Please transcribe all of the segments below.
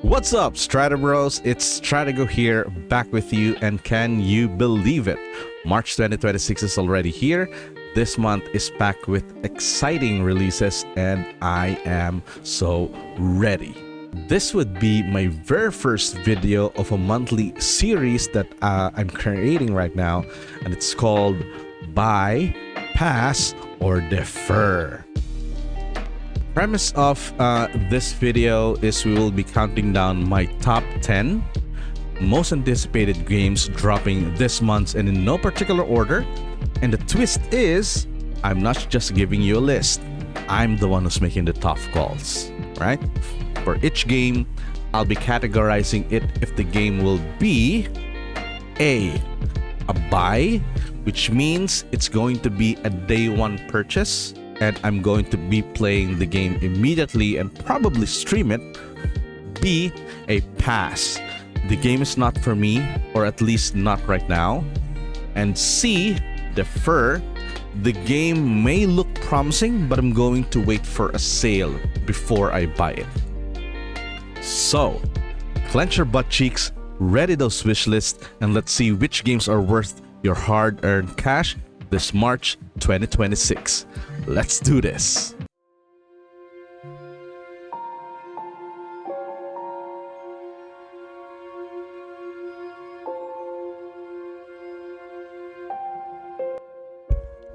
What's up, Strata Bros? It's Stratago here, back with you, and can you believe it? March 2026 is already here. This month is packed with exciting releases, and I am so ready. This would be my very first video of a monthly series that I'm creating right now, and it's called Buy, Pass, or Defer. Premise of this video is we will be counting down my top 10 most anticipated games dropping this month, and in no particular order. And the twist is, I'm not just giving you a list. I'm the one who's making the tough calls, right? For each game, I'll be categorizing it if the game will be a buy, which means it's going to be a day one purchase, and I'm going to be playing the game immediately and probably stream it. B, a pass. The game is not for me, or at least not right now. And C, defer. The game may look promising, but I'm going to wait for a sale before I buy it. So, clench your butt cheeks, ready those wish lists, and let's see which games are worth your hard-earned cash this March 2026. Let's do this.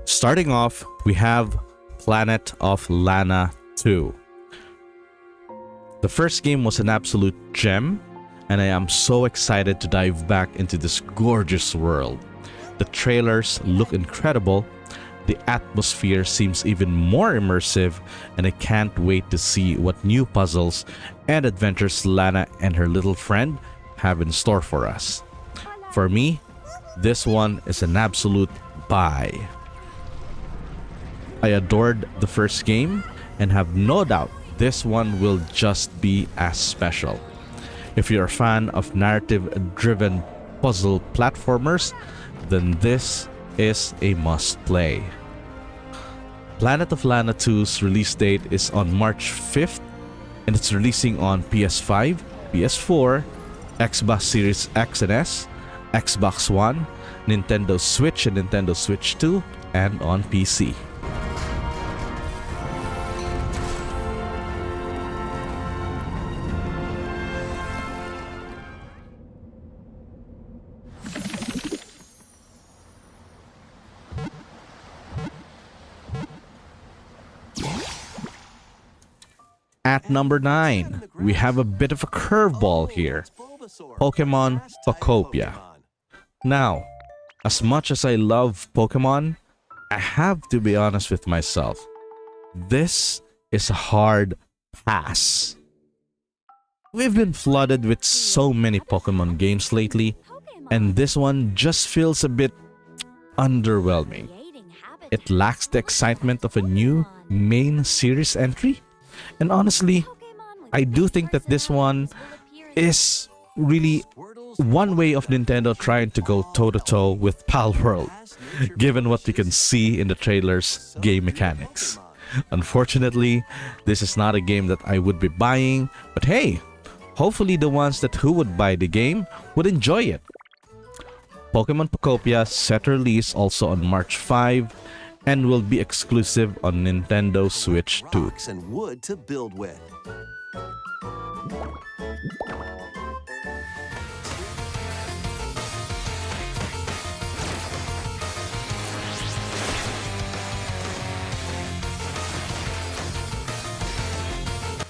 Starting off, we have Planet of Lana 2. The first game was an absolute gem, and I am so excited to dive back into this gorgeous world. The trailers look incredible, the atmosphere seems even more immersive, and I can't wait to see what new puzzles and adventures Lana and her little friend have in store for us. For me, this one is an absolute buy. I adored the first game and have no doubt this one will just be as special. If you're a fan of narrative-driven puzzle platformers, then this is a must-play. Planet of Lana 2's release date is on March 5th, and it's releasing on PS5, PS4, Xbox Series X and S, Xbox One, Nintendo Switch and Nintendo Switch 2, and on PC. At number 9, we have a bit of a curveball here. Pokemon Pocopia. Now, as much as I love Pokemon, I have to be honest with myself. This is a hard pass. We've been flooded with so many Pokemon games lately, and this one just feels a bit underwhelming. It lacks the excitement of a new main series entry. And honestly, I do think that this one is really one way of Nintendo trying to go toe-to-toe with Pal World, given what we can see in the trailer's game mechanics. Unfortunately, this is not a game that I would be buying, but hey, hopefully the ones who would buy the game would enjoy it. Pokemon Pocopia set release also on March 5, and will be exclusive on Nintendo Switch 2. Rocks and wood to build with.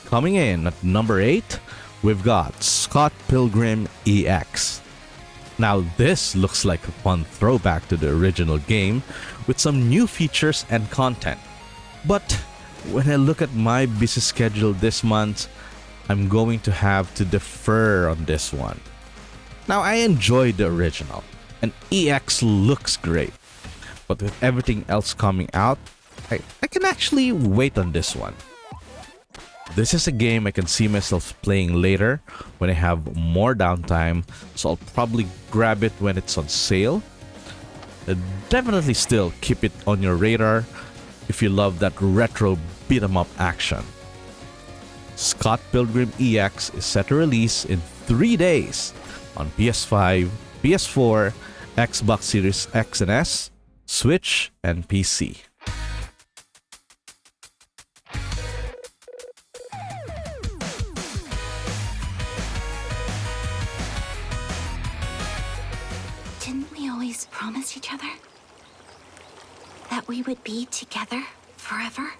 Coming in at number 8, we've got Scott Pilgrim EX. Now this looks like a fun throwback to the original game with some new features and content. But when I look at my busy schedule this month, I'm going to have to defer on this one. Now I enjoyed the original, and EX looks great. But with everything else coming out, I can actually wait on this one. This is a game I can see myself playing later when I have more downtime, so I'll probably grab it when it's on sale. Definitely still keep it on your radar if you love that retro beat 'em up action. Scott Pilgrim EX is set to release in 3 days on PS5, PS4, Xbox Series X and S, Switch, and PC. Didn't we always promise each other that we would be together forever?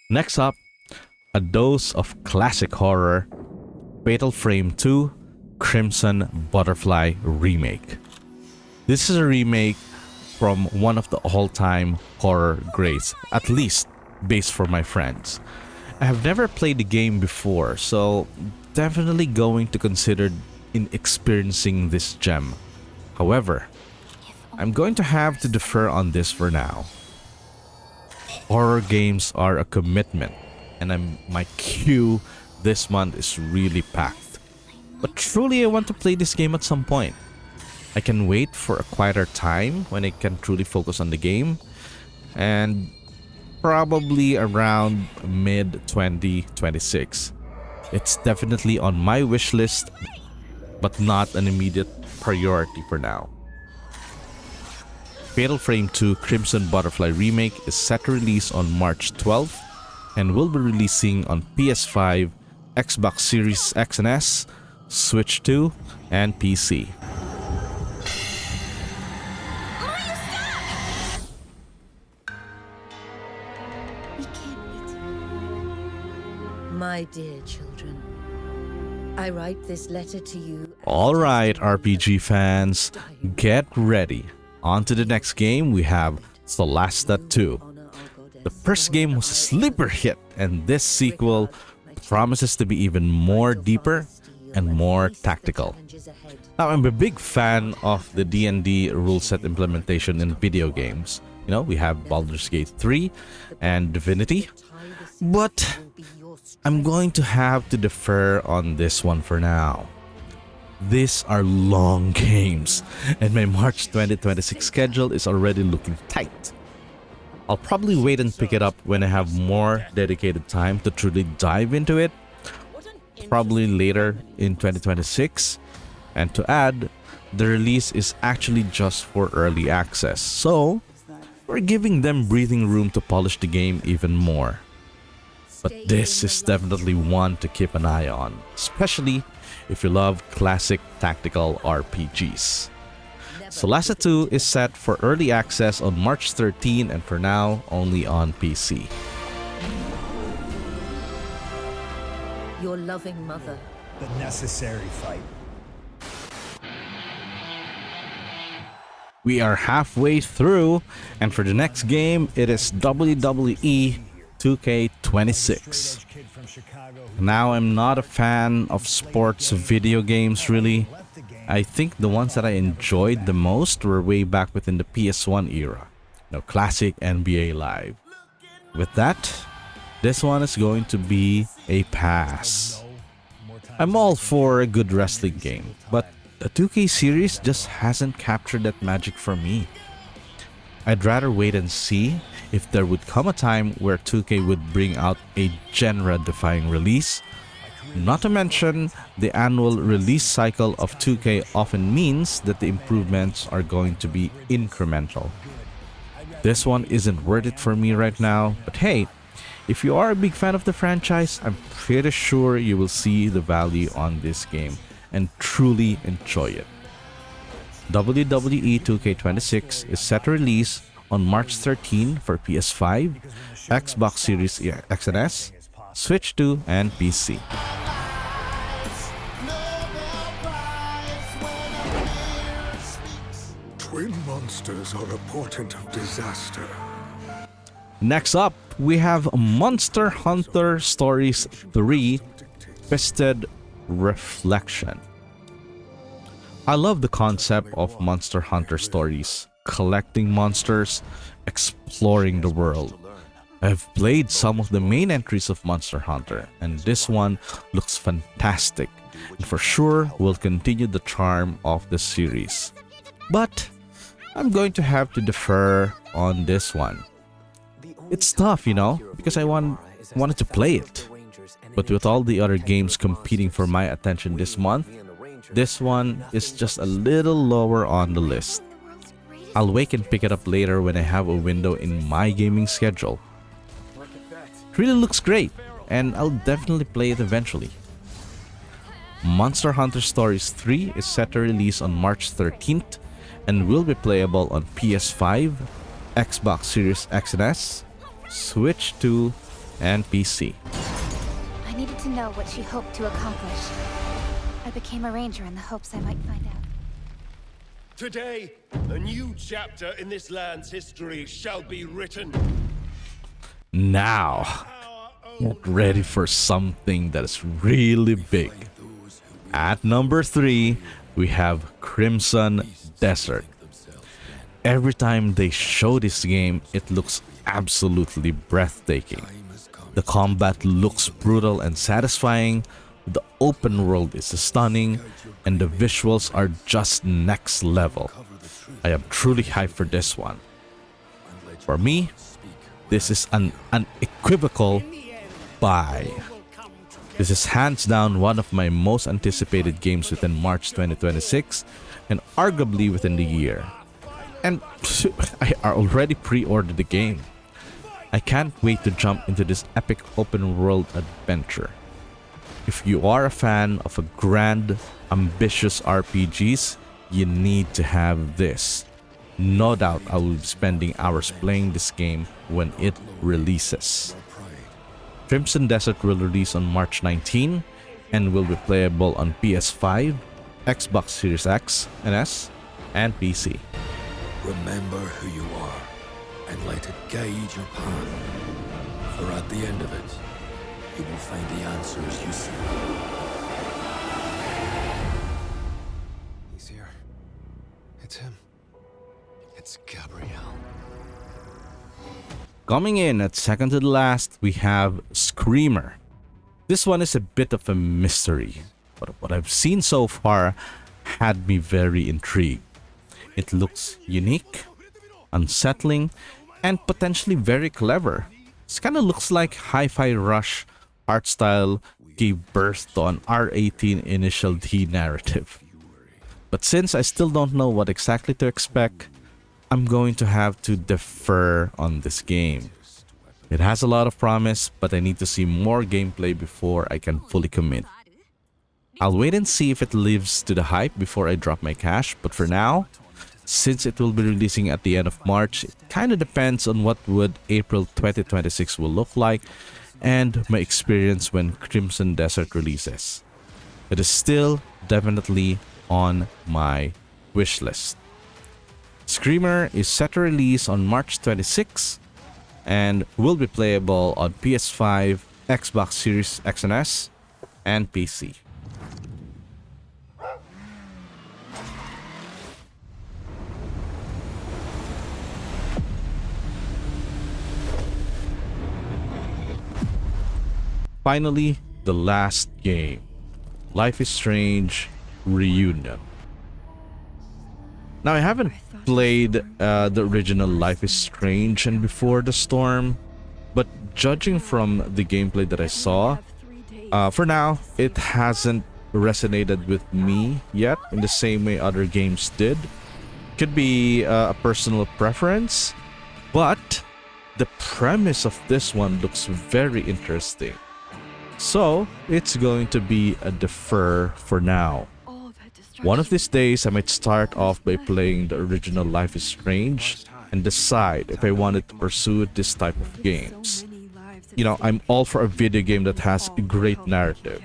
Next up, a dose of classic horror, Fatal Frame 2 Crimson Butterfly Remake. This is a remake from one of the all-time horror greats, at least based for my friends. I have never played the game before, so definitely going to consider in experiencing this gem. However, I'm going to have to defer on this for now. Horror games are a commitment, and my queue this month is really packed. But truly I want to play this game at some point. I can wait for a quieter time when I can truly focus on the game, and probably around mid-2026. It's definitely on my wish list, but not an immediate priority for now. Fatal Frame 2 Crimson Butterfly Remake is set to release on March 12th and will be releasing on PS5, Xbox Series X and S, Switch 2, and PC. My dear children, I write this letter to you. Alright, RPG fans, get ready. On to the next game, we have Solasta 2. The first game was a sleeper hit, and this sequel promises to be even more deeper and more tactical. Now, I'm a big fan of the D&D rule set implementation in video games. You know, we have Baldur's Gate 3 and Divinity, but I'm going to have to defer on this one for now. These are long games, and my March 2026 schedule is already looking tight. I'll probably wait and pick it up when I have more dedicated time to truly dive into it, probably later in 2026. And to add, the release is actually just for early access, so we're giving them breathing room to polish the game even more. But this is definitely one to keep an eye on, especially if you love classic tactical RPGs. Solasta 2 is set for early access on March 13 and for now only on PC. Your loving mother. The necessary fight. We are halfway through, and for the next game, it is WWE 2K26. Now, I'm not a fan of sports video games really. I think the ones that I enjoyed the most were way back within the PS1 era. Classic NBA Live. With that, this one is going to be a pass. I'm all for a good wrestling game, but the 2K series just hasn't captured that magic for me. I'd rather wait and see if there would come a time where 2K would bring out a genre-defying release. Not to mention, the annual release cycle of 2K often means that the improvements are going to be incremental. This one isn't worth it for me right now, but hey, if you are a big fan of the franchise, I'm pretty sure you will see the value on this game and truly enjoy it. WWE 2K26 is set to release on March 13 for PS5, Xbox Series X and S, Switch 2, and PC. Twin monsters are a portent of disaster. Next up, we have Monster Hunter Stories 3 Twisted Reflection. I love the concept of Monster Hunter stories, collecting monsters, exploring the world. I've played some of the main entries of Monster Hunter, and this one looks fantastic and for sure will continue the charm of the series. But I'm going to have to defer on this one. It's tough, because I wanted to play it. But with all the other games competing for my attention this month, this one is just a little lower on the list. I'll wait and pick it up later when I have a window in my gaming schedule. It really looks great, and I'll definitely play it eventually. Monster Hunter Stories 3 is set to release on March 13th and will be playable on PS5, Xbox Series X and S, Switch 2, and PC. I needed to know what she hoped to accomplish. I became a ranger in the hopes I might find out. Today, a new chapter in this land's history shall be written. Now, get ready for something that is really big. At number 3, we have Crimson Desert. Every time they show this game, it looks absolutely breathtaking. The combat looks brutal and satisfying, the open world is stunning, and the visuals are just next level. I am truly hyped for this one. For me, this is an unequivocal buy. This is hands down one of my most anticipated games within March 2026 and arguably within the year. And I already pre-ordered the game. I can't wait to jump into this epic open world adventure. If you are a fan of a grand, ambitious RPGs, you need to have this. No doubt I will be spending hours playing this game when it releases. Crimson Desert will release on March 19 and will be playable on PS5, Xbox Series X and S, and PC. Remember who you are and let it guide your path. For at the end of it, you will find the answers you seek. He's here. It's him. It's Gabrielle. Coming in at second to the last, we have Screamer. This one is a bit of a mystery, but what I've seen so far had me very intrigued. It looks unique, unsettling, and potentially very clever. This kind of looks like Hi-Fi Rush art style gave birth to an R18 Initial D narrative. But since I still don't know what exactly to expect, I'm going to have to defer on this game. It has a lot of promise, but I need to see more gameplay before I can fully commit. I'll wait and see if it lives to the hype before I drop my cash, but for now, since it will be releasing at the end of March, it kind of depends on what would April 2026 will look like and my experience when Crimson Desert releases. It is still definitely on my wish list. Screamer is set to release on March 26 and will be playable on PS5, Xbox Series X and S, and PC. Finally, the last game, Life is Strange Reunion. Now, I haven't played the original Life is Strange and Before the Storm, but judging from the gameplay that I saw, for now, it hasn't resonated with me yet in the same way other games did. Could be a personal preference, but the premise of this one looks very interesting. So, it's going to be a defer for now. One of these days, I might start off by playing the original Life is Strange and decide if I wanted to pursue this type of games. You know, I'm all for a video game that has a great narrative.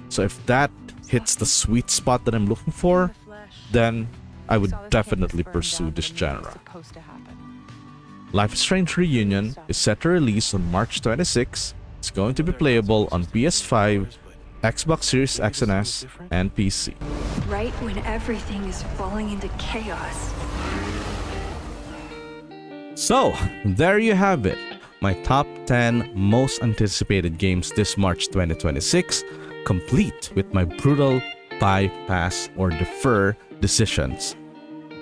So if that hits the sweet spot that I'm looking for, then I would definitely pursue this genre. Life is Strange Reunion is set to release on March 26. It's going to be playable on PS5, Xbox Series X and S, and PC. Right when everything is falling into chaos. So, there you have it. My top 10 most anticipated games this March 2026, complete with my brutal bypass or defer decisions.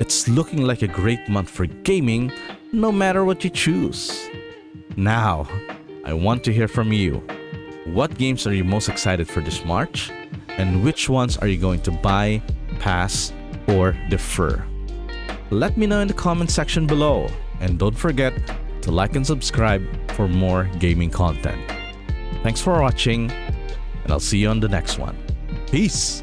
It's looking like a great month for gaming, no matter what you choose. Now, I want to hear from you. What games are you most excited for this March? And which ones are you going to buy, pass, or defer? Let me know in the comment section below. And don't forget to like and subscribe for more gaming content. Thanks for watching, and I'll see you on the next one. Peace!